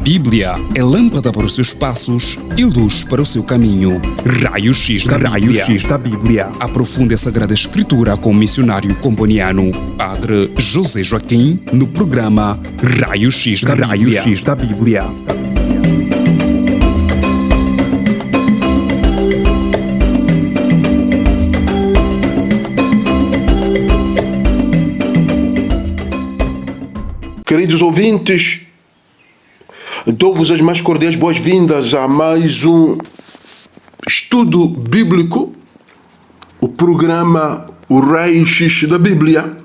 Bíblia é lâmpada para os seus passos e luz para o seu caminho. Raio-X da Bíblia. Aprofunde a Sagrada Escritura com o missionário comboniano, Padre José Joaquim, no programa Raio-X da Bíblia. Queridos ouvintes, dou-vos as mais cordiais boas-vindas a mais um estudo bíblico, o programa O Raio-X da Bíblia.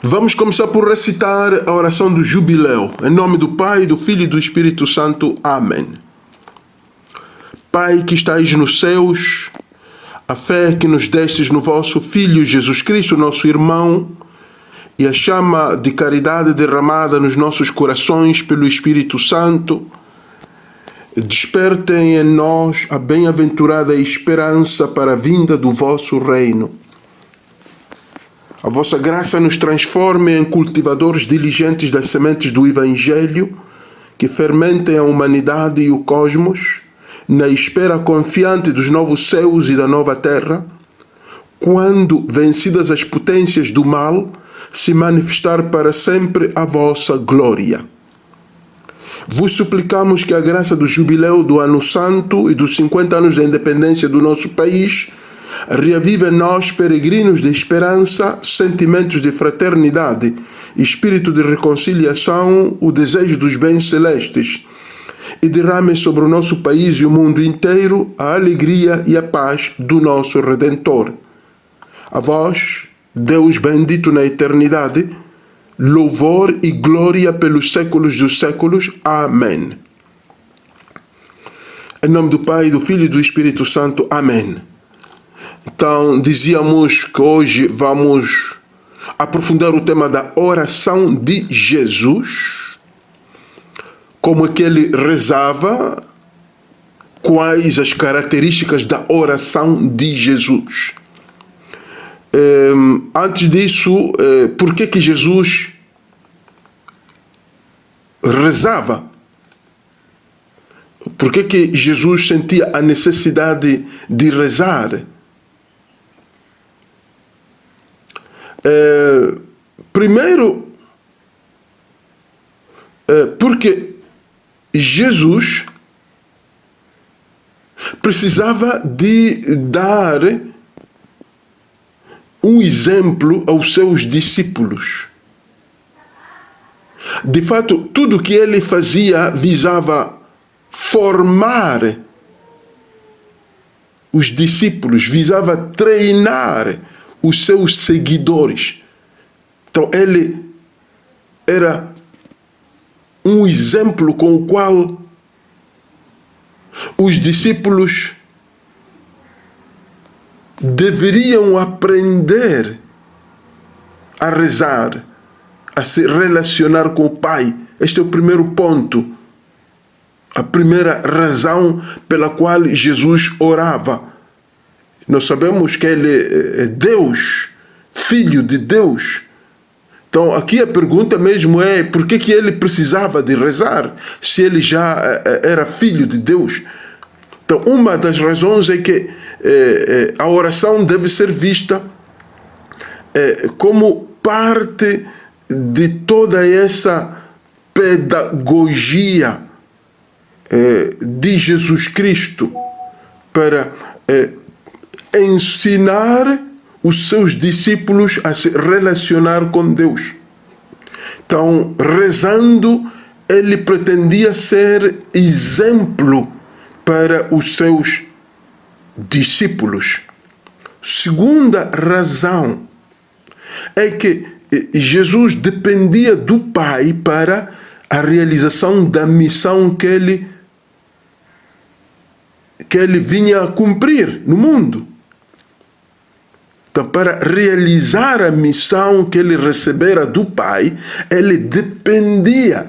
Vamos começar por recitar a oração do jubileu. Em nome do Pai, do Filho e do Espírito Santo. Amém. Pai que estais nos céus, a fé que nos destes no vosso Filho Jesus Cristo, nosso irmão, e a chama de caridade derramada nos nossos corações pelo Espírito Santo, despertem em nós a bem-aventurada esperança para a vinda do vosso reino. A vossa graça nos transforme em cultivadores diligentes das sementes do Evangelho, que fermentem a humanidade e o cosmos, na espera confiante dos novos céus e da nova terra, quando, vencidas as potências do mal, se manifestar para sempre a vossa glória. Vos suplicamos que a graça do jubileu do Ano Santo e dos 50 anos da independência do nosso país reavive em nós, peregrinos de esperança, sentimentos de fraternidade, espírito de reconciliação, o desejo dos bens celestes, e derrame sobre o nosso país e o mundo inteiro a alegria e a paz do nosso Redentor. A vós, Deus bendito na eternidade, louvor e glória pelos séculos dos séculos. Amém. Em nome do Pai, do Filho e do Espírito Santo. Amém. Então, dizíamos que hoje vamos aprofundar o tema da oração de Jesus, como é que ele rezava, quais as características da oração de Jesus. Antes disso, por que Jesus rezava? Por que Jesus sentia a necessidade de rezar? Primeiro, porque Jesus precisava de dar um exemplo aos seus discípulos. De fato, tudo o que ele fazia visava formar os discípulos, visava treinar os seus seguidores. Então ele era um exemplo com o qual os discípulos deveriam aprender a rezar, a se relacionar com o Pai. Este é o primeiro ponto, a primeira razão pela qual Jesus orava. Nós sabemos que ele é Deus, Filho de Deus. Então aqui a pergunta mesmo é por que ele precisava de rezar, se ele já era Filho de Deus. Então uma das razões é que a oração deve ser vista como parte de toda essa pedagogia de Jesus Cristo para ensinar os seus discípulos a se relacionar com Deus. Então, rezando, ele pretendia ser exemplo para os seus discípulos. Segunda razão é que Jesus dependia do Pai para a realização da missão que ele vinha a cumprir no mundo. Então, para realizar a missão que ele recebera do Pai, ele dependia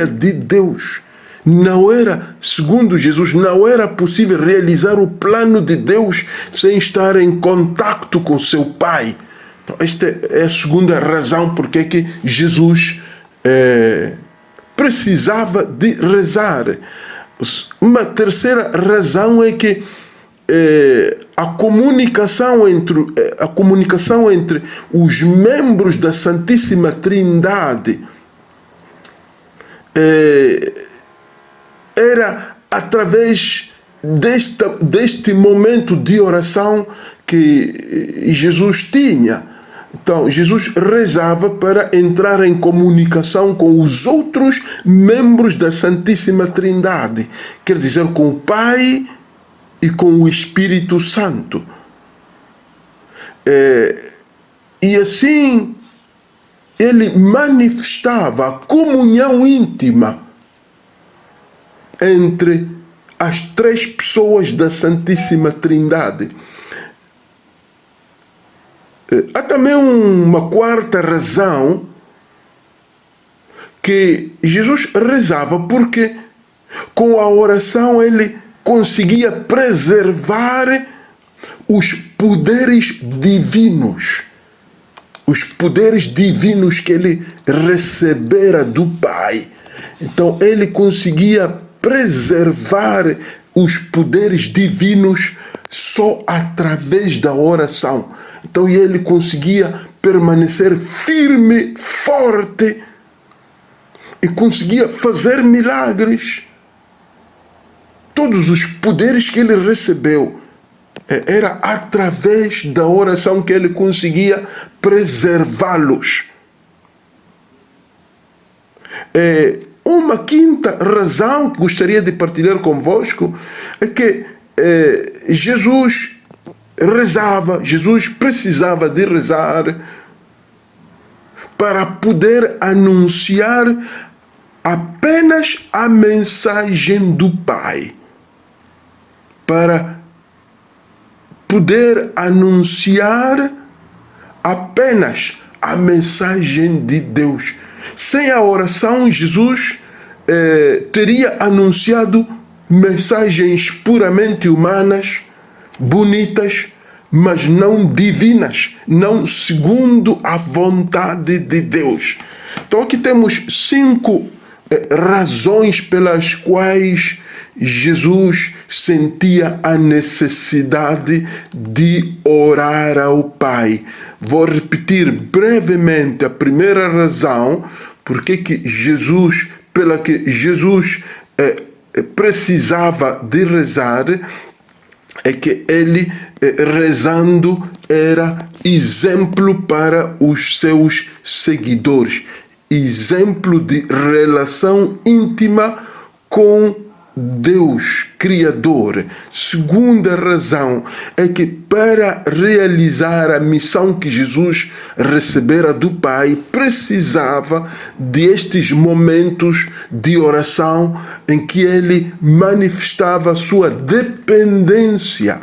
de Deus. Não era, segundo Jesus, não era possível realizar o plano de Deus sem estar em contato com seu Pai. Então, esta é a segunda razão porque que Jesus precisava de rezar. Uma terceira razão é que a comunicação entre os membros da Santíssima Trindade era através deste momento de oração que Jesus tinha. Então, Jesus rezava para entrar em comunicação com os outros membros da Santíssima Trindade, quer dizer, com o Pai e com o Espírito Santo. E assim, ele manifestava a comunhão íntima entre as três pessoas da Santíssima Trindade. Há também uma quarta razão que Jesus rezava, porque com a oração ele conseguia preservar os poderes divinos. Os poderes divinos que ele recebera do Pai. Então ele conseguia preservar os poderes divinos só através da oração. Então ele conseguia permanecer firme, forte e conseguia fazer milagres. Todos os poderes que ele recebeu era através da oração que ele conseguia preservá-los. Uma quinta razão que gostaria de partilhar convosco é que Jesus rezava, Jesus precisava de rezar para poder anunciar apenas a mensagem do Pai. Para poder anunciar apenas a mensagem de Deus. Sem a oração, Jesus teria anunciado mensagens puramente humanas, bonitas, mas não divinas, não segundo a vontade de Deus. Então aqui temos 5 razões pelas quais Jesus sentia a necessidade de orar ao Pai. Vou repetir brevemente a primeira razão pela que Jesus precisava de rezar, é que ele, rezando, era exemplo para os seus seguidores. Exemplo de relação íntima com Deus, Criador. Segunda razão é que para realizar a missão que Jesus recebera do Pai, precisava destes momentos de oração em que ele manifestava a sua dependência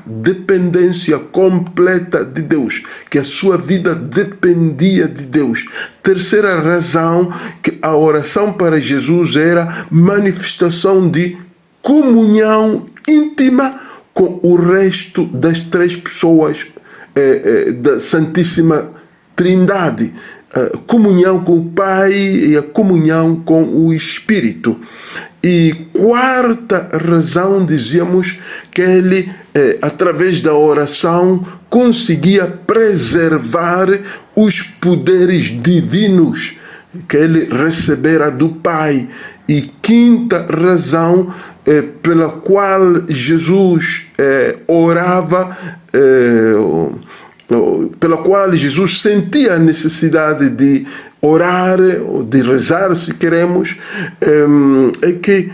completa de Deus, que a sua vida dependia de Deus. Terceira razão, que a oração para Jesus era manifestação de comunhão íntima com o resto das três pessoas da Santíssima Trindade. A comunhão com o Pai e a comunhão com o Espírito. E quarta razão, dizíamos que ele, através da oração, conseguia preservar os poderes divinos que ele recebera do Pai. E quinta razão pela qual Jesus orava, pela qual Jesus sentia a necessidade de orar, ou de rezar, se queremos, é que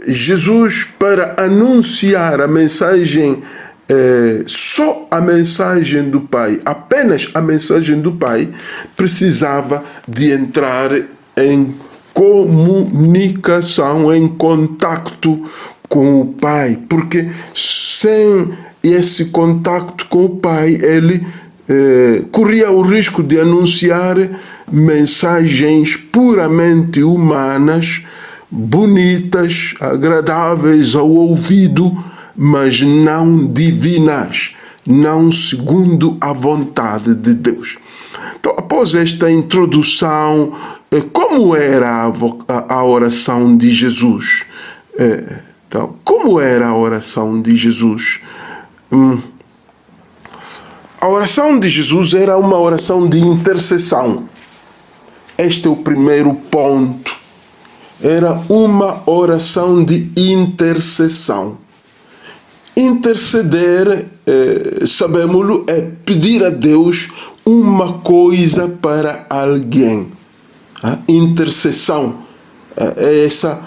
Jesus, para anunciar a mensagem, só a mensagem do Pai, apenas a mensagem do Pai, precisava de entrar em comunicação, em contacto com o Pai, porque sem esse contacto com o Pai, ele corria o risco de anunciar mensagens puramente humanas, bonitas, agradáveis ao ouvido, mas não divinas, não segundo a vontade de Deus. Então, após esta introdução, como era a oração de Jesus? Então, como era a oração de Jesus? A oração de Jesus era uma oração de intercessão. Este é o primeiro ponto. Era uma oração de intercessão. Interceder, sabemos-lo, é pedir a Deus uma coisa para alguém. A intercessão é essa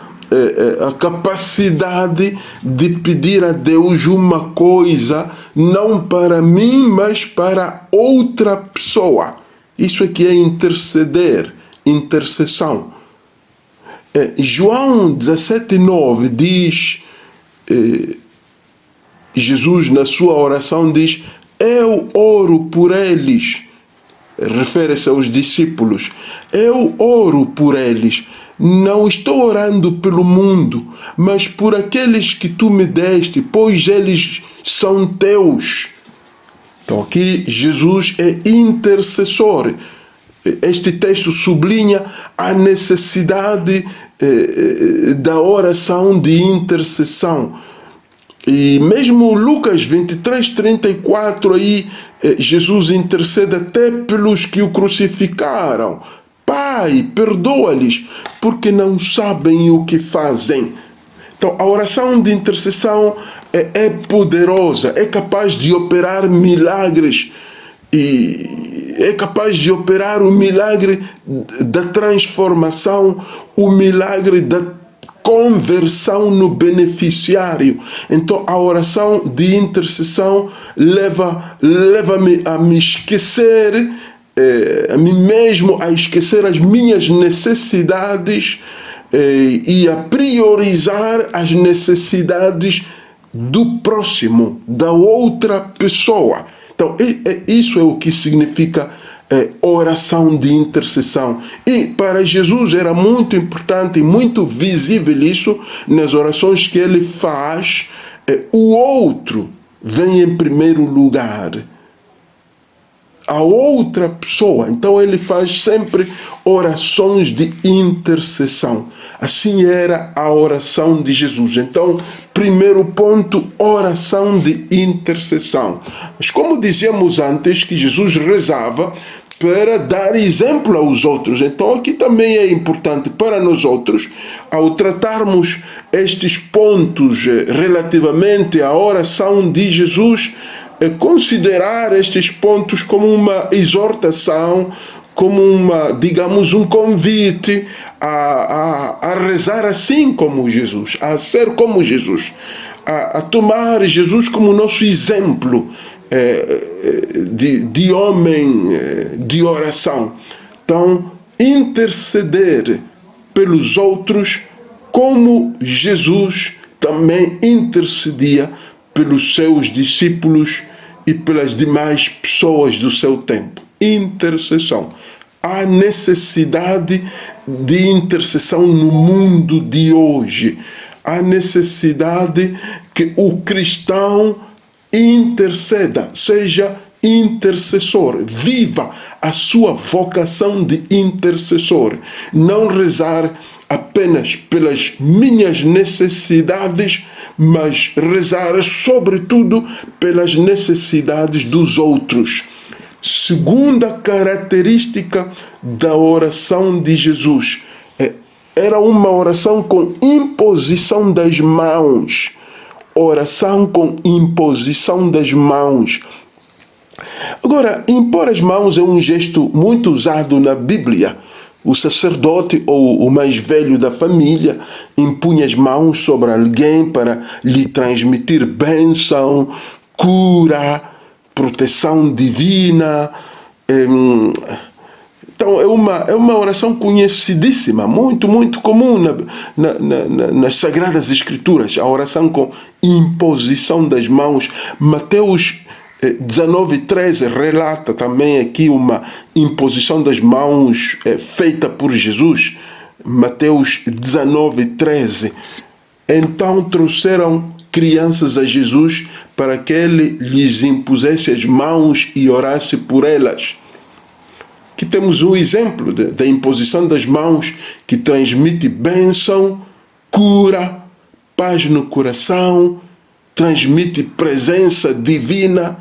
a capacidade de pedir a Deus uma coisa, não para mim, mas para outra pessoa. Isso é que é interceder, intercessão. João 17,9 diz, Jesus na sua oração diz, eu oro por eles. Refere-se aos discípulos. Eu oro por eles. Não estou orando pelo mundo, mas por aqueles que tu me deste, pois eles são teus. Então aqui Jesus é intercessor. Este texto sublinha a necessidade da oração de intercessão. E mesmo Lucas 23:34 aí, Jesus intercede até pelos que o crucificaram. Pai, perdoa-lhes, porque não sabem o que fazem. Então, a oração de intercessão é poderosa, é capaz de operar milagres, e é capaz de operar o milagre da transformação, o milagre da conversão no beneficiário. Então a oração de intercessão leva-me a me esquecer, a mim mesmo, a esquecer as minhas necessidades e a priorizar as necessidades do próximo, da outra pessoa. Então isso é o que significa oração de intercessão. E para Jesus era muito importante e muito visível isso nas orações que ele faz. O outro vem em primeiro lugar. A outra pessoa. Então ele faz sempre orações de intercessão. Assim era a oração de Jesus. Então, primeiro ponto, oração de intercessão. Mas como dizíamos antes, que Jesus rezava para dar exemplo aos outros. Então aqui também é importante para nós outros, ao tratarmos estes pontos relativamente à oração de Jesus, considerar estes pontos como uma exortação, como digamos, um convite a rezar assim como Jesus, a ser como Jesus, a tomar Jesus como nosso exemplo de homem de oração. Então, interceder pelos outros como Jesus também intercedia pelos seus discípulos e pelas demais pessoas do seu tempo. Intercessão. Há necessidade de intercessão no mundo de hoje. Há necessidade que o cristão interceda, seja intercessor, viva a sua vocação de intercessor. Não rezar apenas pelas minhas necessidades, mas rezar sobretudo pelas necessidades dos outros. Segunda característica da oração de Jesus, era uma oração com imposição das mãos. Oração com imposição das mãos. Agora, impor as mãos é um gesto muito usado na Bíblia. O sacerdote ou o mais velho da família impunha as mãos sobre alguém para lhe transmitir bênção, cura, proteção divina. Então é uma oração conhecidíssima, muito, muito comum nas Sagradas Escrituras, a oração com imposição das mãos. Mateus 19:13 relata também aqui uma imposição das mãos feita por Jesus. Mateus 19:13. Então trouxeram crianças a Jesus para que ele lhes impusesse as mãos e orasse por elas. Aqui temos um exemplo da imposição das mãos que transmite bênção, cura, paz no coração, transmite presença divina,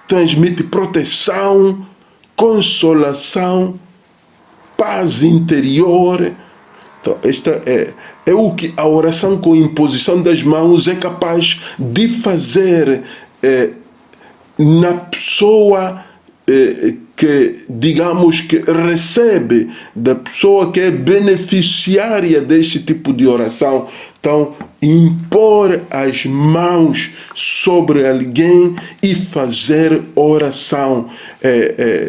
transmite proteção, consolação, paz interior. Então, esta é o que a oração com imposição das mãos é capaz de fazer na pessoa que, digamos, que recebe, da pessoa que é beneficiária deste tipo de oração. Então, impor as mãos sobre alguém e fazer oração.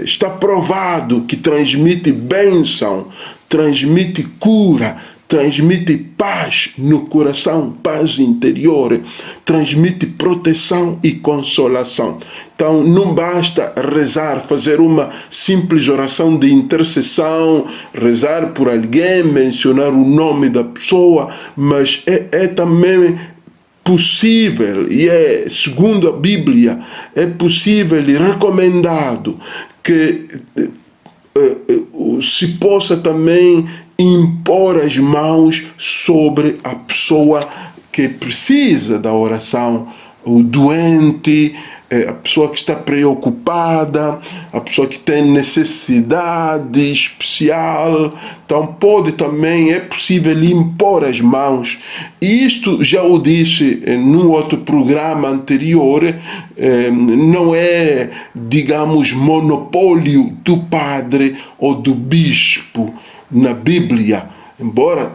Está provado que transmite bênção, transmite cura, transmite paz no coração, paz interior, transmite proteção e consolação. Então, não basta rezar, fazer uma simples oração de intercessão, rezar por alguém, mencionar o nome da pessoa, mas é também possível, e segundo a Bíblia, é possível e recomendado que se possa também impor as mãos sobre a pessoa que precisa da oração, o doente, a pessoa que está preocupada, a pessoa que tem necessidade especial. Então é possível impor as mãos. E isto já o disse num outro programa anterior, não é, digamos, monopólio do padre ou do bispo na Bíblia. Embora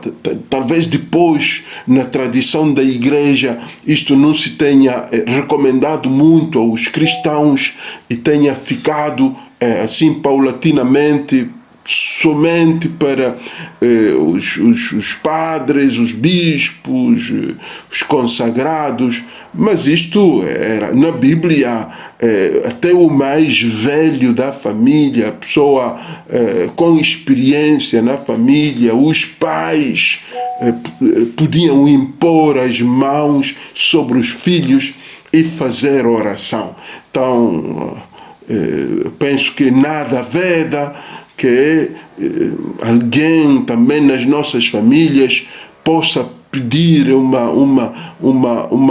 talvez depois, na tradição da igreja, isto não se tenha recomendado muito aos cristãos e tenha ficado assim paulatinamente somente para os padres, os bispos, os consagrados, mas isto era na Bíblia, até o mais velho da família, a pessoa com experiência na família, os pais podiam impor as mãos sobre os filhos e fazer oração. Então, penso que nada veda que alguém também nas nossas famílias possa pedir uma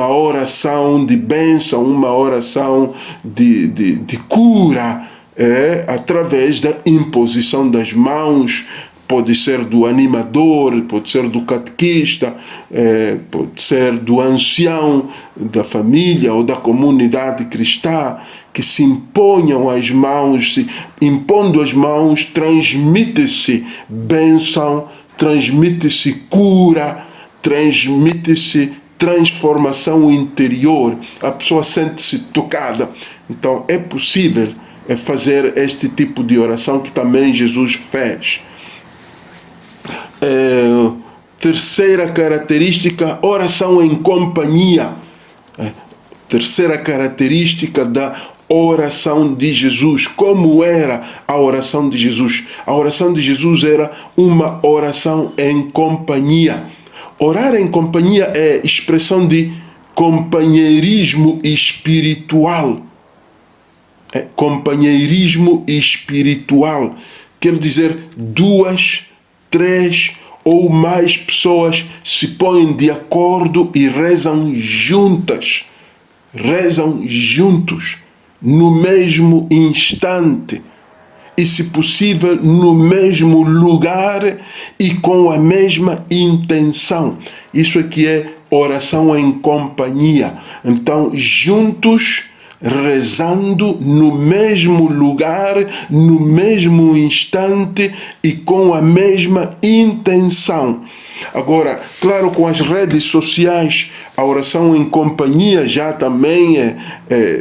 oração de bênção, uma oração de cura, através da imposição das mãos. Pode ser do animador, pode ser do catequista, pode ser do ancião da família ou da comunidade cristã, que se imponham as mãos. Impondo as mãos, transmite-se bênção, transmite-se cura, transmite-se transformação interior. A pessoa sente-se tocada. Então é possível fazer este tipo de oração que também Jesus fez. Terceira característica, oração em companhia. Terceira característica da oração de Jesus. Como era a oração de Jesus? A oração de Jesus era uma oração em companhia. Orar em companhia é expressão de companheirismo espiritual. Companheirismo espiritual quer dizer 2, 3 ou mais pessoas se põem de acordo e rezam juntos, no mesmo instante e, se possível, no mesmo lugar e com a mesma intenção. Isso aqui é oração em companhia. Então, juntos, rezando no mesmo lugar, no mesmo instante e com a mesma intenção. Agora, claro, com as redes sociais, a oração em companhia já também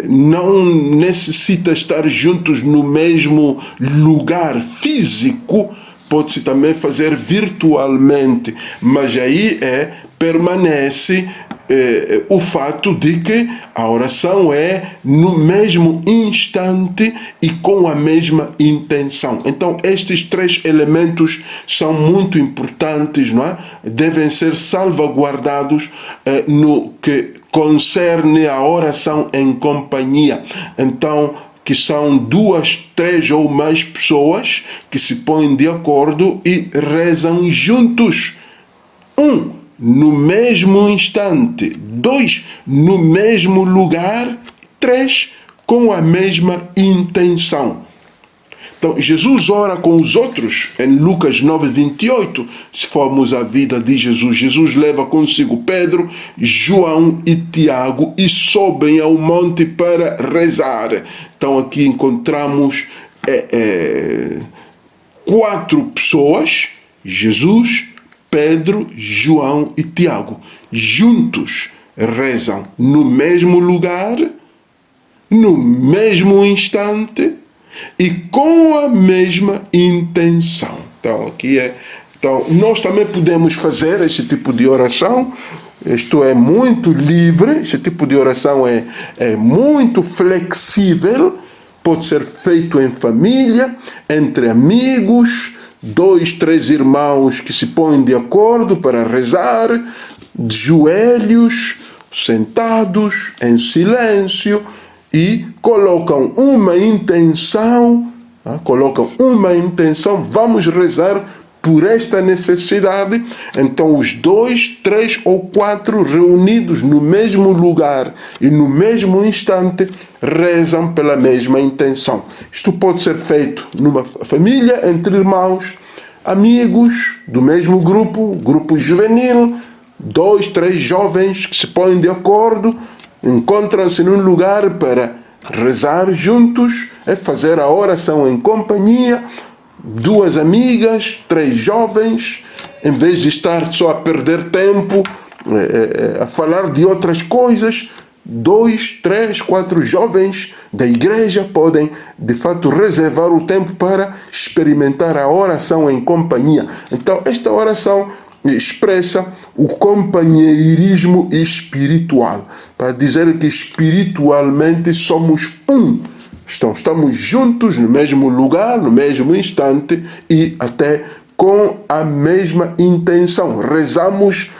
não necessita estar juntos no mesmo lugar físico, pode-se também fazer virtualmente, mas aí permanece o fato de que a oração é no mesmo instante e com a mesma intenção. Então, estes três elementos são muito importantes, não é? Devem ser salvaguardados no que concerne a oração em companhia. Então, que são 2, 3 ou mais pessoas que se põem de acordo e rezam juntos. 1, no mesmo instante. 2, no mesmo lugar. 3, com a mesma intenção. Então, Jesus ora com os outros em Lucas 9:28. Se formos à vida de Jesus, Jesus leva consigo Pedro, João e Tiago e sobem ao monte para rezar. Então, aqui encontramos 4 pessoas: Jesus, Pedro, João e Tiago. Juntos rezam no mesmo lugar, no mesmo instante e com a mesma intenção. Então, então, nós também podemos fazer esse tipo de oração. Isto é muito livre, esse tipo de oração é muito flexível, pode ser feito em família, entre amigos, 2, 3 irmãos que se põem de acordo para rezar, de joelhos, sentados, em silêncio, e colocam uma intenção, vamos rezar por esta necessidade. Então, os 2, 3 ou 4 reunidos no mesmo lugar e no mesmo instante rezam pela mesma intenção. Isto pode ser feito numa família, entre irmãos, amigos do mesmo grupo juvenil, 2, 3 jovens que se põem de acordo, encontram-se num lugar para rezar juntos, fazer a oração em companhia. 2 amigas, 3 jovens, em vez de estar só a perder tempo, a falar de outras coisas, 2, 3, 4 jovens da igreja podem, de fato, reservar o tempo para experimentar a oração em companhia. Então, esta oração expressa o companheirismo espiritual, para dizer que espiritualmente somos um. Então, estamos juntos no mesmo lugar, no mesmo instante e até com a mesma intenção. Rezamos,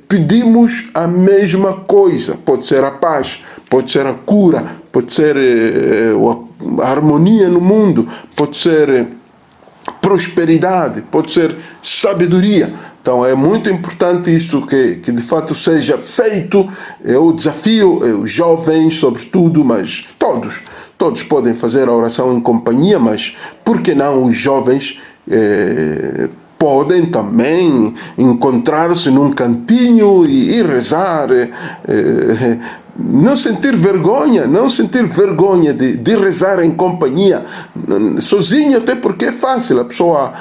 pedimos a mesma coisa. Pode ser a paz, pode ser a cura, pode ser a harmonia no mundo, pode ser prosperidade, pode ser sabedoria. Então, é muito importante isso que de fato seja feito. É o desafio, os jovens sobretudo, mas todos podem fazer a oração em companhia, mas por que não os jovens podem também encontrar-se num cantinho e rezar, não sentir vergonha de rezar em companhia, sozinho, até porque é fácil, a pessoa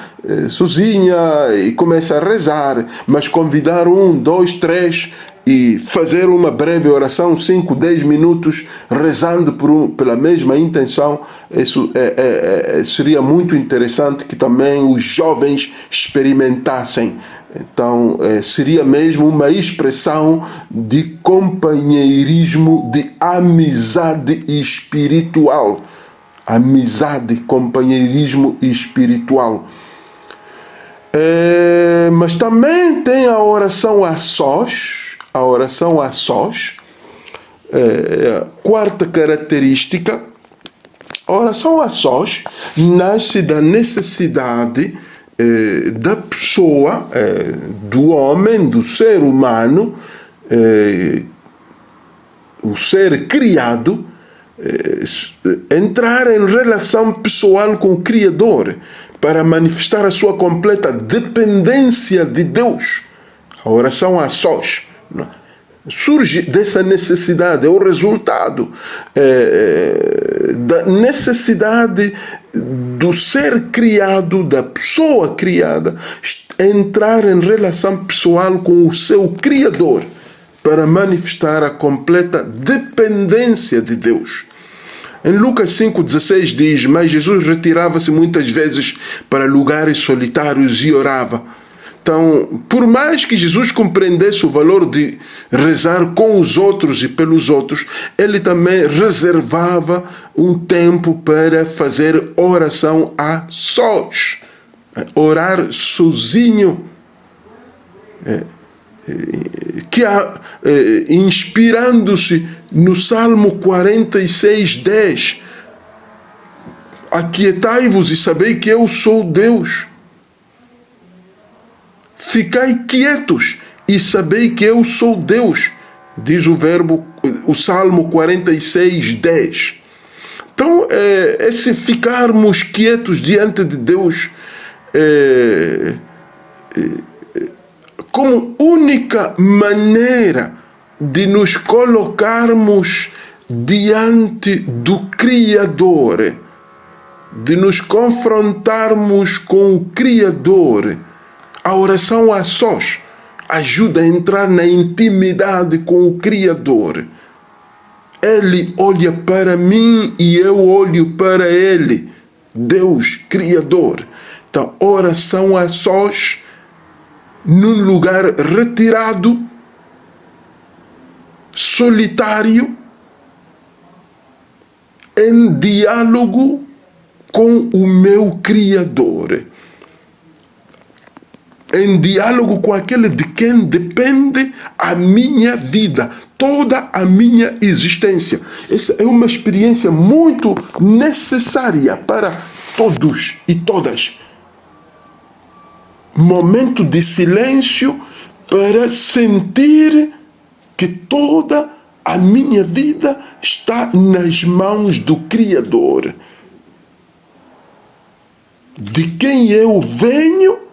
sozinha e começa a rezar, mas convidar 1, 2, 3 e fazer uma breve oração, 5, 10 minutos, rezando pela mesma intenção, isso seria muito interessante que também os jovens experimentassem. Então, seria mesmo uma expressão de companheirismo, de amizade espiritual. Amizade, companheirismo espiritual. Mas também tem a oração a sós. A oração a sós. Quarta característica. A oração a sós nasce da necessidade da pessoa, do homem, do ser humano, o ser criado, entrar em relação pessoal com o Criador para manifestar a sua completa dependência de Deus. A oração a sós surge dessa necessidade, é o resultado da necessidade do ser criado, da pessoa criada, entrar em relação pessoal com o seu Criador para manifestar a completa dependência de Deus. Em Lucas 5,16 diz: mas Jesus retirava-se muitas vezes para lugares solitários e orava. Então, por mais que Jesus compreendesse o valor de rezar com os outros e pelos outros, ele também reservava um tempo para fazer oração a sós, orar sozinho, inspirando-se no Salmo 46:10. Aquietai-vos e sabei que eu sou Deus. Ficai quietos e sabei que eu sou Deus, diz o Salmo 46:10. Então, esse ficarmos quietos diante de Deus como única maneira de nos colocarmos diante do Criador, de nos confrontarmos com o Criador. A oração a sós ajuda a entrar na intimidade com o Criador. Ele olha para mim e eu olho para ele, Deus Criador. Então, oração a sós, num lugar retirado, solitário, em diálogo com o meu Criador, em diálogo com aquele de quem depende a minha vida, toda a minha existência. Essa é uma experiência muito necessária para todos e todas. Momento de silêncio para sentir que toda a minha vida está nas mãos do Criador, de quem eu venho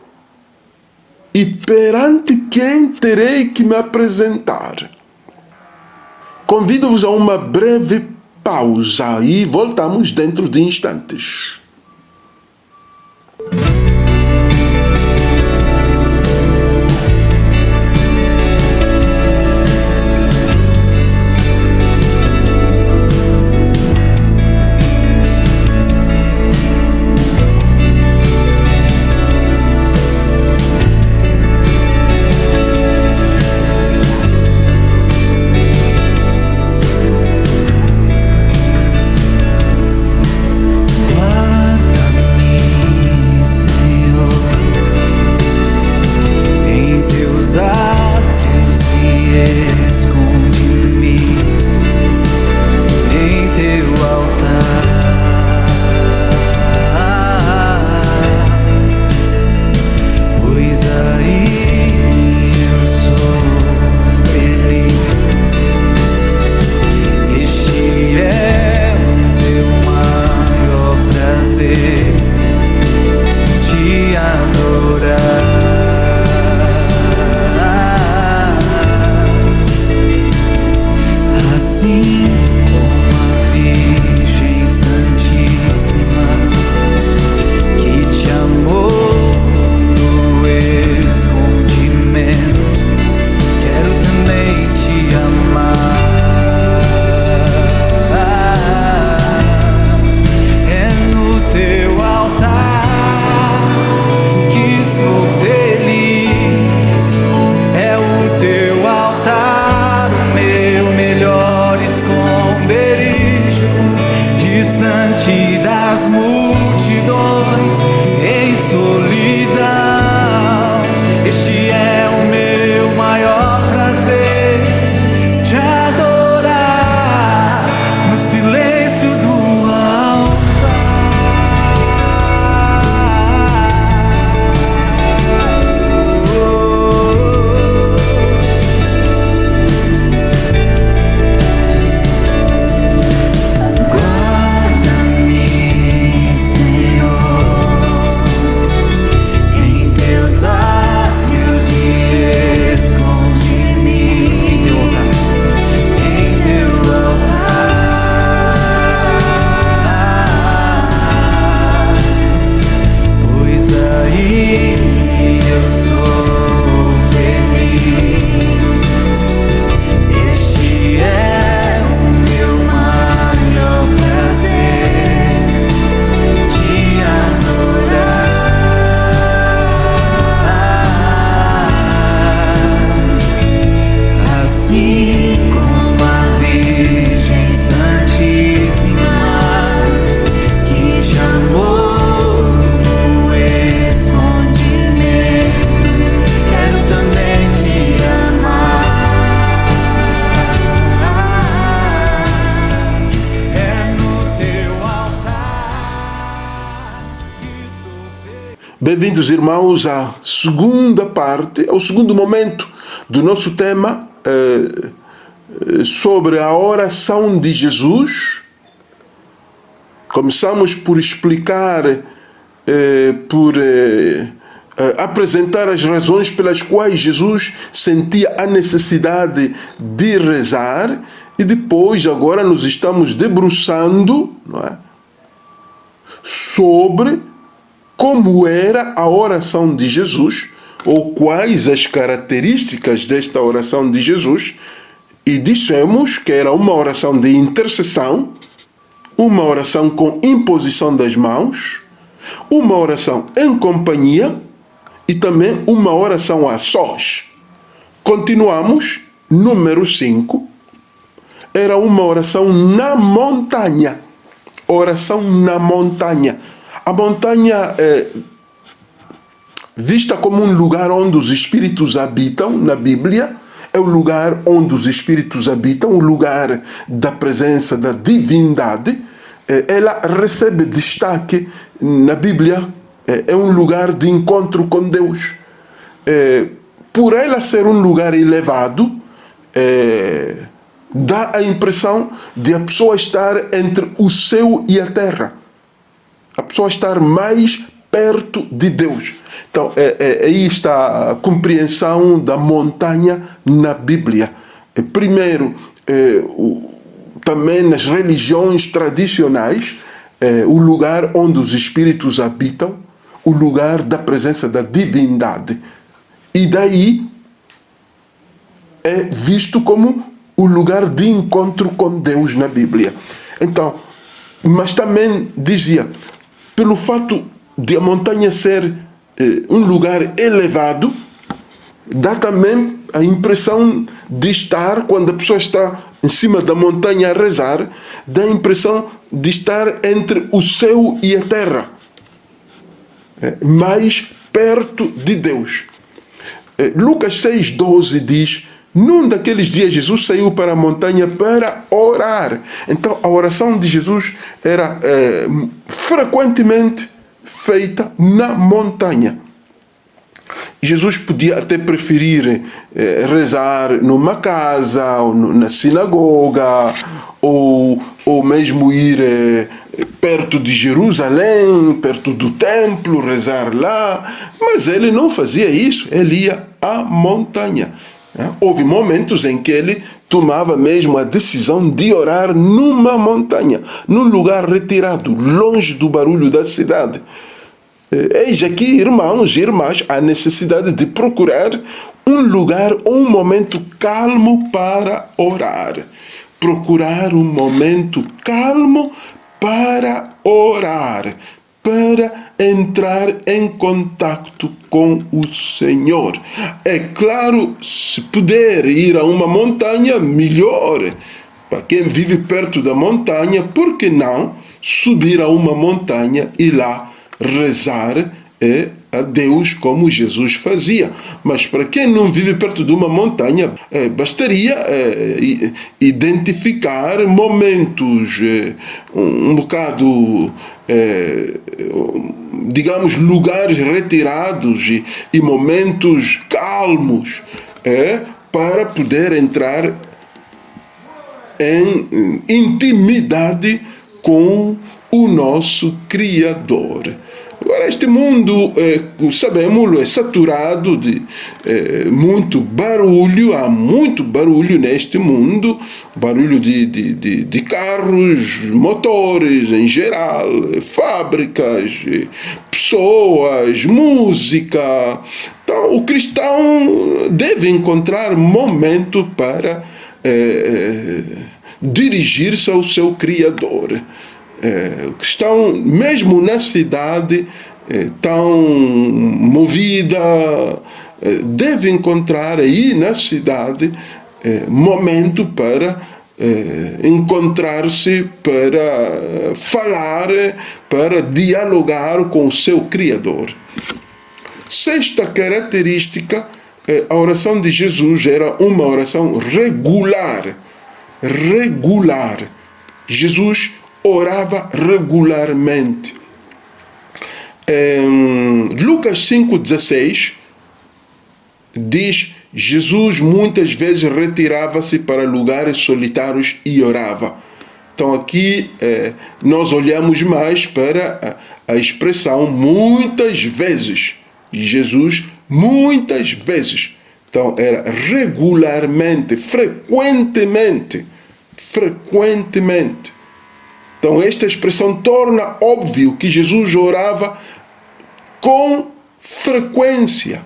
e perante quem terei que me apresentar. Convido-vos a uma breve pausa e voltamos dentro de instantes. Bem-vindos, irmãos, à segunda parte, ao segundo momento do nosso tema sobre a oração de Jesus. Começamos por explicar, apresentar as razões pelas quais Jesus sentia a necessidade de rezar, e depois agora nos estamos debruçando, não é, sobre como era a oração de Jesus, ou quais as características desta oração de Jesus, e dissemos que era uma oração de intercessão, uma oração com imposição das mãos, uma oração em companhia e também uma oração a sós. Continuamos, número 5, era uma oração na montanha. Oração na montanha. A montanha é vista como um lugar onde os espíritos habitam, na Bíblia, é o lugar onde os espíritos habitam, o lugar da presença da divindade. Ela recebe destaque na Bíblia, é um lugar de encontro com Deus. Por ela ser um lugar elevado, dá a impressão de a pessoa estar entre o céu e a terra. A pessoa estar mais perto de Deus. Então, aí está a compreensão da montanha na Bíblia. Primeiro, também nas religiões tradicionais, o lugar onde os espíritos habitam, o lugar da presença da divindade. E daí é visto como o lugar de encontro com Deus na Bíblia. Então, mas também dizia, pelo fato de a montanha ser um lugar elevado, dá também a impressão de estar, quando a pessoa está em cima da montanha a rezar, dá a impressão de estar entre o céu e a terra, mais perto de Deus. Lucas 6,12 diz: num daqueles dias Jesus saiu para a montanha para orar. Então a oração de Jesus era frequentemente feita na montanha. Jesus podia até preferir rezar numa casa, ou na sinagoga, ou mesmo ir perto de Jerusalém, perto do templo, rezar lá. Mas ele não fazia isso, ele ia à montanha. Houve momentos em que ele tomava mesmo a decisão de orar numa montanha, num lugar retirado, longe do barulho da cidade. Eis aqui, irmãos e irmãs, a necessidade de procurar um lugar ou um momento calmo para orar. Procurar um momento calmo para orar, para entrar em contato com o Senhor. É claro, se puder ir a uma montanha, melhor. Para quem vive perto da montanha, por que não subir a uma montanha e lá rezar a Deus como Jesus fazia? Mas para quem não vive perto de uma montanha, bastaria identificar momentos um bocado, digamos, lugares retirados e momentos calmos para poder entrar em intimidade com o nosso Criador. Agora, este mundo, sabemos, é saturado de muito barulho. Há muito barulho neste mundo, barulho de carros, motores em geral, fábricas, pessoas, música. Então, o cristão deve encontrar momento para dirigir-se ao seu Criador. O cristão, mesmo na cidade tão movida, deve encontrar aí na cidade momento para encontrar-se, para falar, para dialogar com o seu Criador. Sexta característica, a oração de Jesus era uma oração regular. Jesus orava regularmente. Lucas 5,16 diz: Jesus muitas vezes retirava-se para lugares solitários e orava. Então aqui nós olhamos mais para a expressão muitas vezes. Jesus muitas vezes. Então era regularmente, frequentemente. Então esta expressão torna óbvio que Jesus orava com frequência.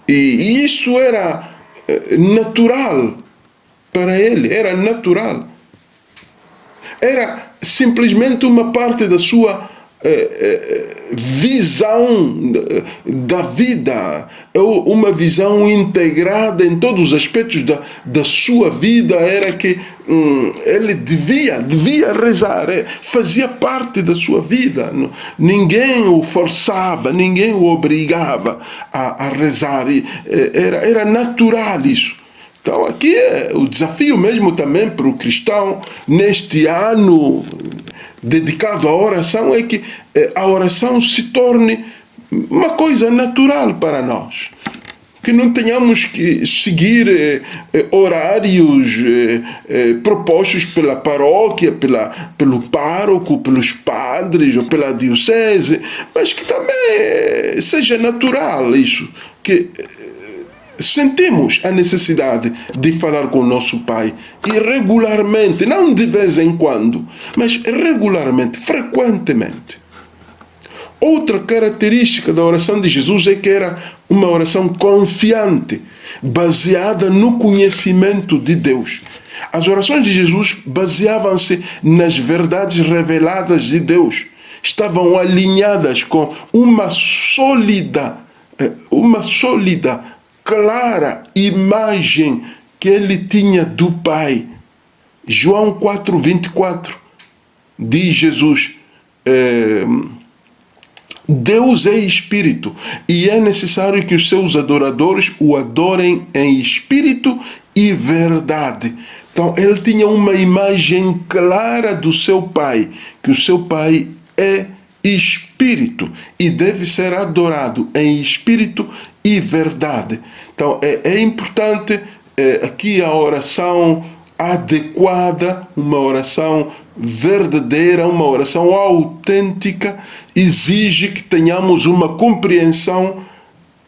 E isso era natural para ele, era natural. Era simplesmente uma parte da sua visão da vida, uma visão integrada em todos os aspectos da sua vida. Era que ele devia rezar, fazia parte da sua vida. Ninguém o forçava, ninguém o obrigava a rezar. Era natural isso. Então aqui o desafio mesmo também para o cristão neste ano dedicado à oração é que a oração se torne uma coisa natural para nós. Que não tenhamos que seguir horários propostos pela paróquia, pelo pároco, pelos padres ou pela diocese, mas que também seja natural isso, que sentimos a necessidade de falar com o nosso Pai e regularmente, não de vez em quando, mas regularmente, frequentemente. Outra característica da oração de Jesus é que era uma oração confiante, baseada no conhecimento de Deus. As orações de Jesus baseavam-se nas verdades reveladas de Deus. Estavam alinhadas com uma sólida, clara imagem que ele tinha do Pai. João 4,24 diz Jesus: Deus é Espírito e é necessário que os seus adoradores o adorem em Espírito e verdade. Então ele tinha uma imagem clara do seu Pai, que o seu Pai é Espírito e deve ser adorado em Espírito e verdade. Então é importante aqui a oração adequada, uma oração verdadeira, uma oração autêntica, exige que tenhamos uma compreensão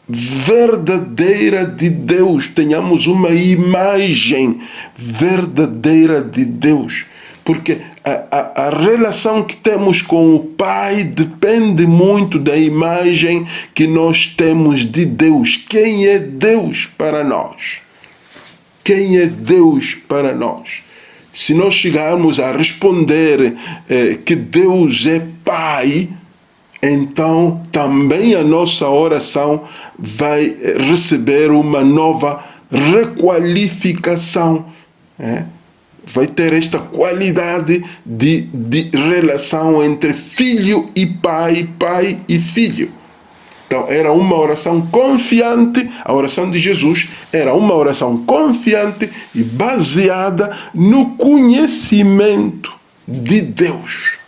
verdadeira de Deus, tenhamos uma imagem verdadeira de Deus. Porque a relação que temos com o Pai depende muito da imagem que nós temos de Deus. Quem é Deus para nós? Quem é Deus para nós? Se nós chegarmos a responder que Deus é Pai, então também a nossa oração vai receber uma nova requalificação. Vai ter esta qualidade de relação entre filho e pai, pai e filho. Então era uma oração confiante, a oração de Jesus era uma oração confiante e baseada no conhecimento de Deus.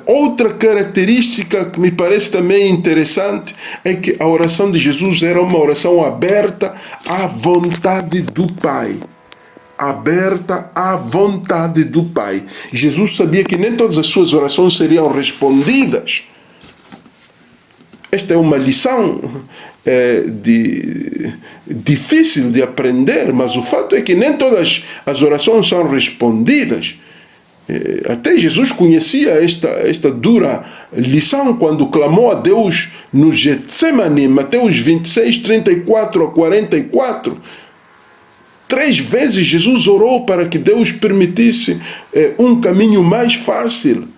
Outra característica que me parece também interessante é que a oração de Jesus era uma oração aberta à vontade do Pai. Aberta à vontade do Pai. Jesus sabia que nem todas as suas orações seriam respondidas. Esta é uma lição difícil de aprender, mas o fato é que nem todas as orações são respondidas. Até Jesus conhecia esta dura lição quando clamou a Deus no Getsemane, Mateus 26, 34 a 44. 3 vezes Jesus orou para que Deus permitisse um caminho mais fácil.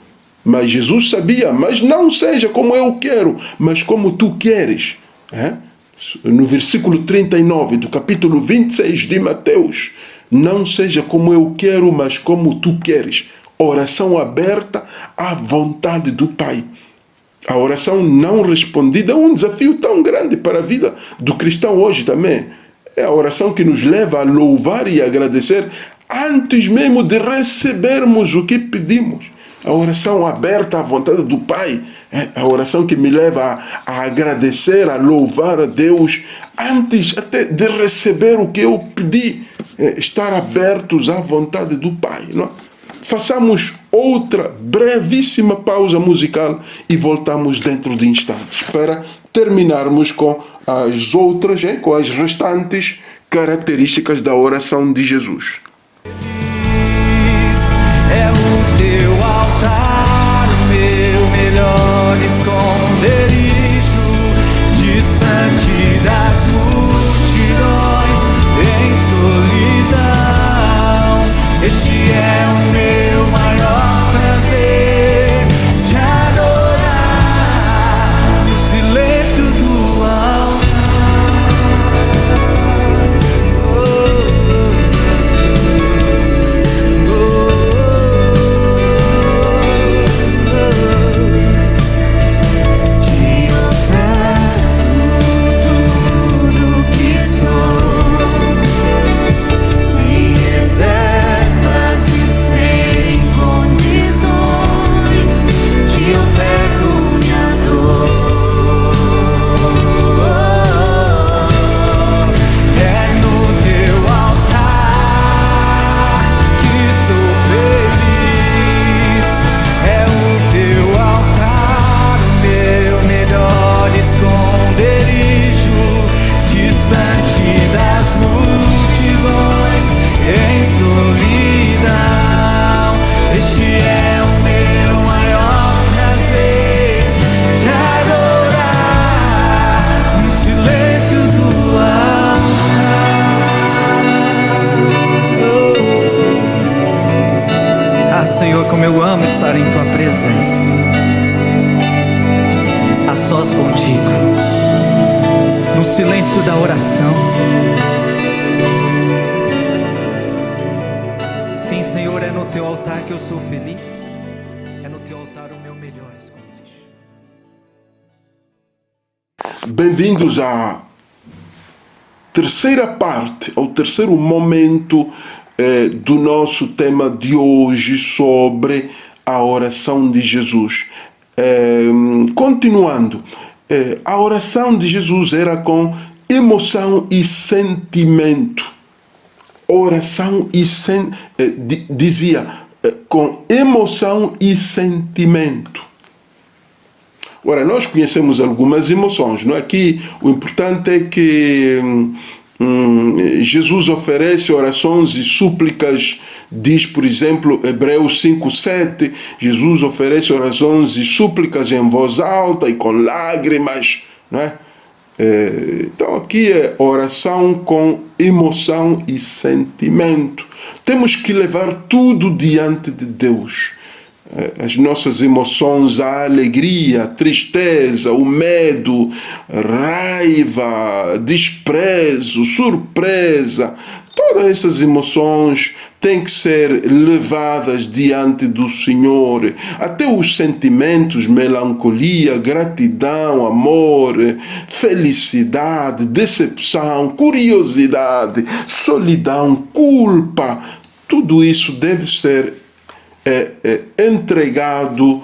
Mas Jesus sabia, mas não seja como eu quero, mas como tu queres. No versículo 39 do capítulo 26 de Mateus, não seja como eu quero, mas como tu queres. Oração aberta à vontade do Pai. A oração não respondida é um desafio tão grande para a vida do cristão hoje também. É a oração que nos leva a louvar e agradecer antes mesmo de recebermos o que pedimos. A oração aberta à vontade do Pai é a oração que me leva a agradecer, a louvar a Deus antes até de receber o que eu pedi. Estar abertos à vontade do Pai. Não é? Façamos outra brevíssima pausa musical e voltamos dentro de instantes para terminarmos com as outras, com as restantes características da oração de Jesus. É o teu altar, o meu melhor esconderijo, distante das multidões, em solidão. Este é o meu maior prazer, te adorar no silêncio do altar. Te oferto tudo que sou, sem reservas e sem condições. Te oferto minha dor. É no teu altar que sou feliz. É o teu altar, o meu melhor esconderijo, distante das multidões, em solidão. Este é o meu maior prazer, te adorar no silêncio do altar. Ah, Senhor, como eu amo estar em tua presença, a sós contigo, no silêncio da oração. Sim, Senhor, é no teu altar que eu sou feliz, é no teu altar o meu melhor esconderijo. Bem-vindos à terceira parte, ao terceiro momento do nosso tema de hoje sobre a oração de Jesus. Continuando, a oração de Jesus era com emoção e sentimento. Oração e dizia com emoção e sentimento. Ora, nós conhecemos algumas emoções, não é? Aqui o importante é que Jesus oferece orações e súplicas, diz, por exemplo, Hebreus 5:7, Jesus oferece orações e súplicas em voz alta e com lágrimas, não é? Então aqui é oração com emoção e sentimento. Temos que levar tudo diante de Deus. As nossas emoções, a alegria, a tristeza, o medo, raiva, desprezo, surpresa, todas essas emoções têm que ser levadas diante do Senhor. Até os sentimentos, melancolia, gratidão, amor, felicidade, decepção, curiosidade, solidão, culpa, tudo isso deve ser entregado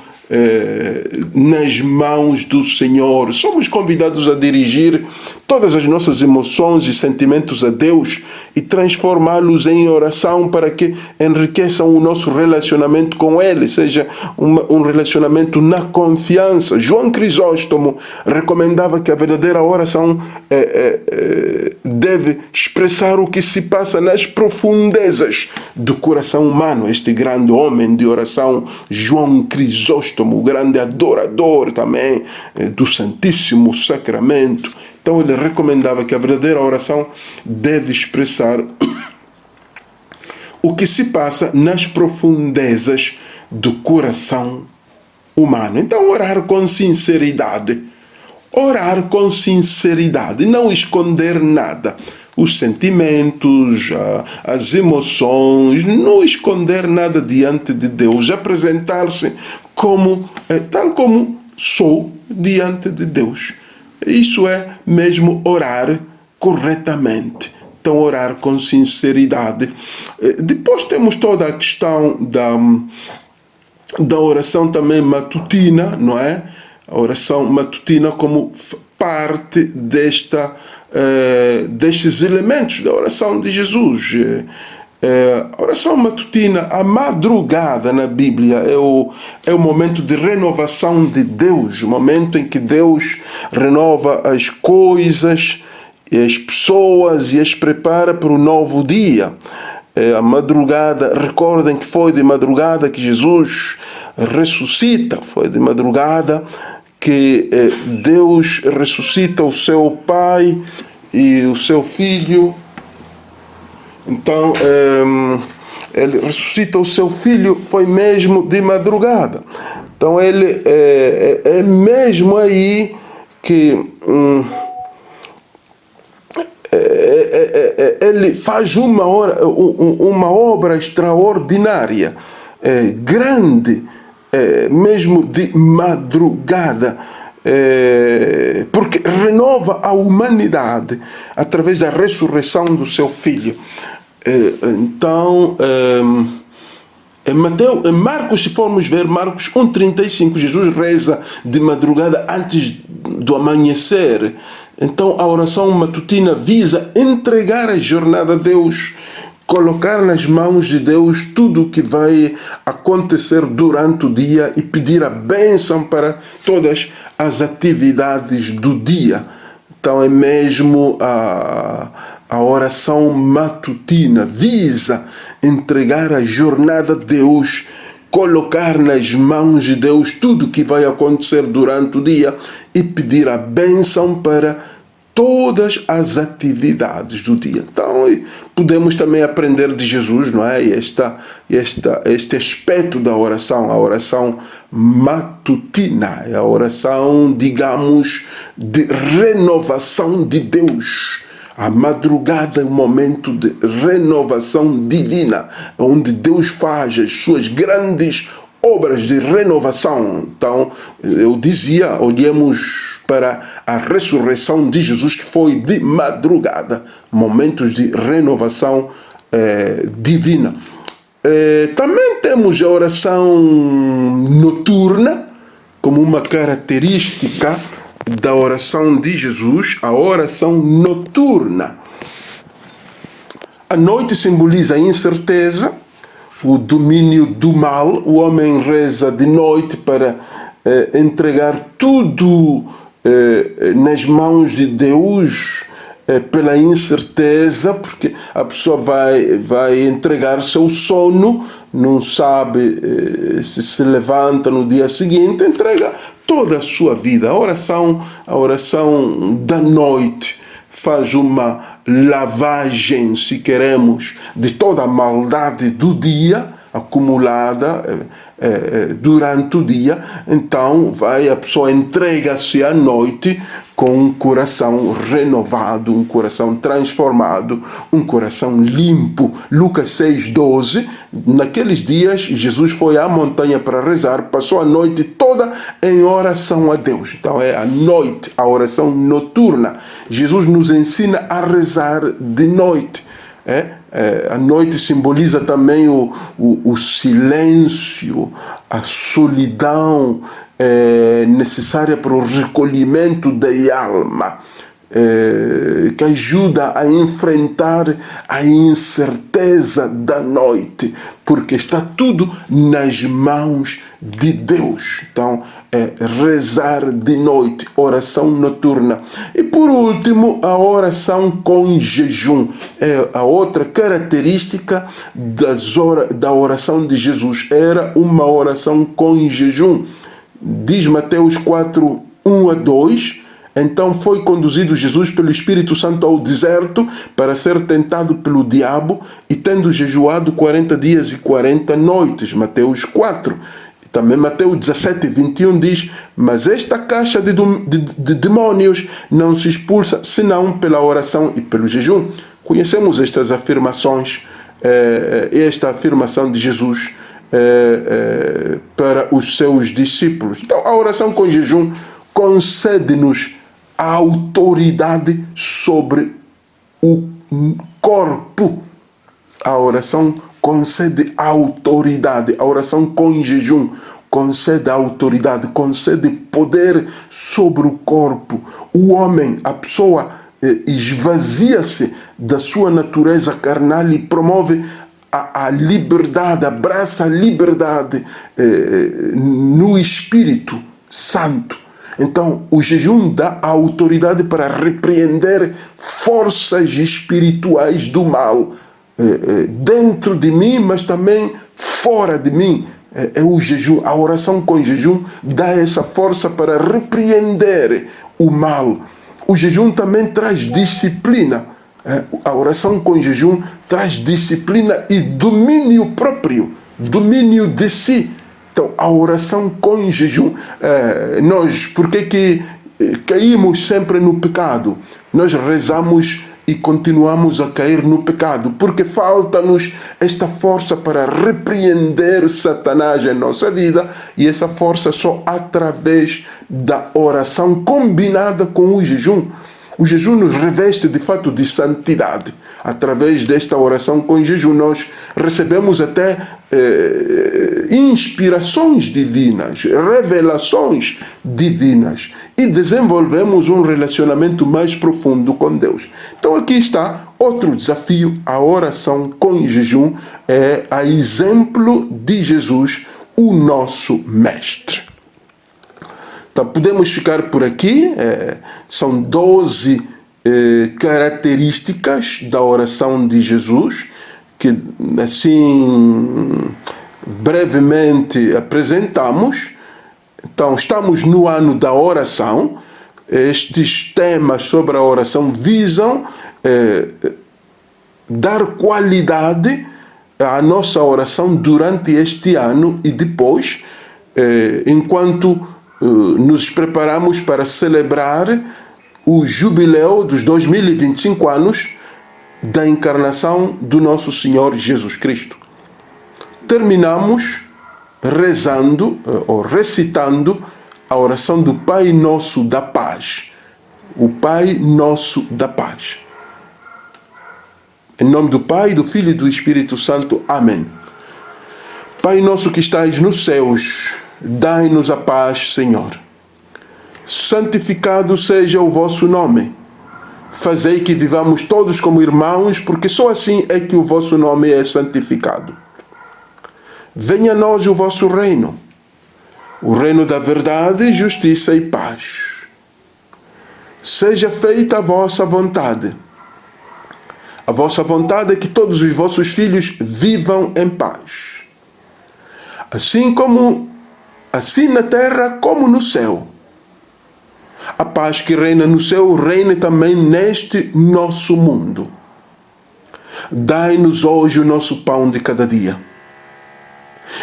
nas mãos do Senhor. Somos convidados a dirigir todas as nossas emoções e sentimentos a Deus e transformá-los em oração para que enriqueçam o nosso relacionamento com Ele, seja um relacionamento na confiança. João Crisóstomo recomendava que a verdadeira oração deve expressar o que se passa nas profundezas do coração humano. Este grande homem de oração, João Crisóstomo, o grande adorador também do Santíssimo Sacramento. Então ele recomendava que a verdadeira oração deve expressar o que se passa nas profundezas do coração humano. Então orar com sinceridade. Orar com sinceridade, não esconder nada. Os sentimentos, as emoções, não esconder nada diante de Deus. Apresentar-se tal como sou diante de Deus. Isso é mesmo orar corretamente. Então, orar com sinceridade. Depois temos toda a questão da oração também matutina, não é? A oração matutina como parte destes elementos da oração de Jesus. A oração matutina, a madrugada na Bíblia é o momento de renovação de Deus, o momento em que Deus renova as coisas e as pessoas e as prepara para o novo dia. A madrugada, recordem que foi de madrugada que Jesus ressuscita, foi de madrugada que Deus ressuscita o seu Pai e o seu Filho. Então, ele ressuscita o seu Filho, foi mesmo de madrugada. Então, ele é mesmo aí que ele faz uma obra extraordinária, grande, mesmo de madrugada, porque renova a humanidade através da ressurreição do seu Filho. Então, em Marcos, se formos ver Marcos 1,35, Jesus reza de madrugada antes do amanhecer. Então, a oração matutina visa entregar a jornada a Deus, colocar nas mãos de Deus tudo o que vai acontecer durante o dia e pedir a bênção para todas as atividades do dia. Então, é mesmo a oração matutina visa entregar a jornada a Deus, colocar nas mãos de Deus tudo o que vai acontecer durante o dia e pedir a bênção para todas as atividades do dia. Então, podemos também aprender de Jesus, não é? Este aspecto da oração, a oração matutina, a oração, digamos, de renovação de Deus. A madrugada é um momento de renovação divina, onde Deus faz as suas grandes obras de renovação. Então, eu dizia, olhemos para a ressurreição de Jesus, que foi de madrugada, momentos de renovação divina. Também temos a oração noturna, como uma característica da oração de Jesus, a oração noturna. A noite simboliza a incerteza, o domínio do mal. O homem reza de noite para entregar tudo nas mãos de Deus, pela incerteza, porque a pessoa vai entregar seu sono, não sabe se levanta no dia seguinte, entrega toda a sua vida. A oração da noite faz uma lavagem, se queremos, de toda a maldade do dia acumulada durante o dia. Então a pessoa entrega-se à noite com um coração renovado, um coração transformado, um coração limpo. Lucas 6,12, naqueles dias Jesus foi à montanha para rezar, passou a noite toda em oração a Deus. Então é a noite, a oração noturna. Jesus nos ensina a rezar de noite. A noite simboliza também o silêncio, a solidão necessária para o recolhimento da alma, que ajuda a enfrentar a incerteza da noite, porque está tudo nas mãos de Deus. Então, rezar de noite, oração noturna. E por último, a oração com jejum. É a outra característica da oração de Jesus. Era uma oração com jejum. Diz Mateus 4, 1-2, então foi conduzido Jesus pelo Espírito Santo ao deserto para ser tentado pelo diabo, e tendo jejuado 40 dias e 40 noites. Mateus 4. E também Mateus 17, 21 diz: mas esta caixa de demônios não se expulsa senão pela oração e pelo jejum. Conhecemos estas afirmações, esta afirmação de Jesus para os seus discípulos. Então, a oração com jejum concede-nos a autoridade sobre o corpo. A oração concede autoridade. A oração com jejum concede autoridade, concede poder sobre o corpo. O homem, a pessoa, esvazia-se da sua natureza carnal e promove a liberdade, abraça a liberdade no Espírito Santo. Então, o jejum dá a autoridade para repreender forças espirituais do mal dentro de mim, mas também fora de mim. É o jejum, a oração com jejum dá essa força para repreender o mal. O jejum também traz disciplina. A oração com jejum traz disciplina e domínio próprio, domínio de si. Então, a oração com jejum, nós, por que caímos sempre no pecado? Nós rezamos e continuamos a cair no pecado, porque falta-nos esta força para repreender Satanás em nossa vida, e essa força só através da oração combinada com o jejum. O jejum nos reveste de fato de santidade. Através desta oração com jejum nós recebemos até inspirações divinas, revelações divinas e desenvolvemos um relacionamento mais profundo com Deus. Então aqui está outro desafio. A oração com jejum é a exemplo de Jesus, o nosso mestre. Então, podemos ficar por aqui. São 12 características da oração de Jesus, que assim brevemente apresentamos. Então, estamos no ano da oração. Estes temas sobre a oração visam dar qualidade à nossa oração durante este ano e depois, enquanto nos preparamos para celebrar o jubileu dos 2025 anos da encarnação do nosso Senhor Jesus Cristo. Terminamos rezando ou recitando a oração do Pai Nosso da Paz. O Pai Nosso da Paz. Em nome do Pai, do Filho e do Espírito Santo. Amém. Pai nosso que estais nos céus, dai-nos a paz, Senhor. Santificado seja o vosso nome. Fazei que vivamos todos como irmãos, porque só assim é que o vosso nome é santificado. Venha a nós o vosso reino, o reino da verdade, justiça e paz. Seja feita a vossa vontade. A vossa vontade é que todos os vossos filhos vivam em paz. Assim na terra como no céu. A paz que reina no céu, reine também neste nosso mundo. Dai-nos hoje o nosso pão de cada dia.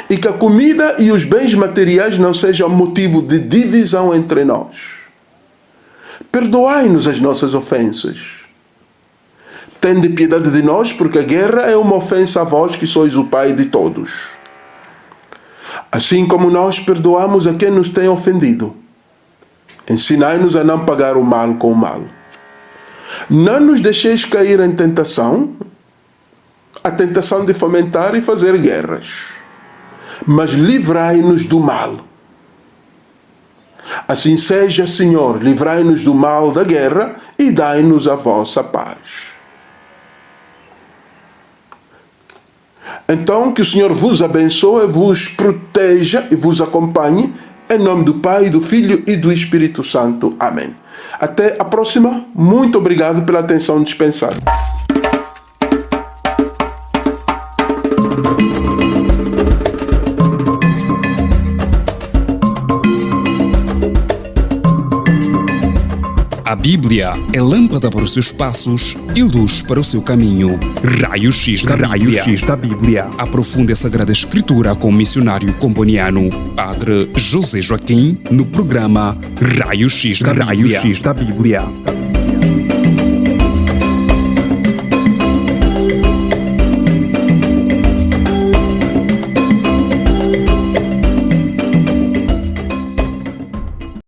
E que a comida e os bens materiais não sejam motivo de divisão entre nós. Perdoai-nos as nossas ofensas. Tende piedade de nós, porque a guerra é uma ofensa a vós que sois o Pai de todos. Assim como nós perdoamos a quem nos tem ofendido. Ensinai-nos a não pagar o mal com o mal. Não nos deixeis cair em tentação, a tentação de fomentar e fazer guerras, mas livrai-nos do mal. Assim seja, Senhor, livrai-nos do mal da guerra e dai-nos a vossa paz. Então, que o Senhor vos abençoe, vos proteja e vos acompanhe, em nome do Pai, do Filho e do Espírito Santo. Amém. Até a próxima. Muito obrigado pela atenção dispensada. A Bíblia é lâmpada para os seus passos e luz para o seu caminho. Raio-X da Bíblia. Aprofunde a Sagrada Escritura com o missionário comboniano, Padre José Joaquim, no programa Raio-X da Bíblia.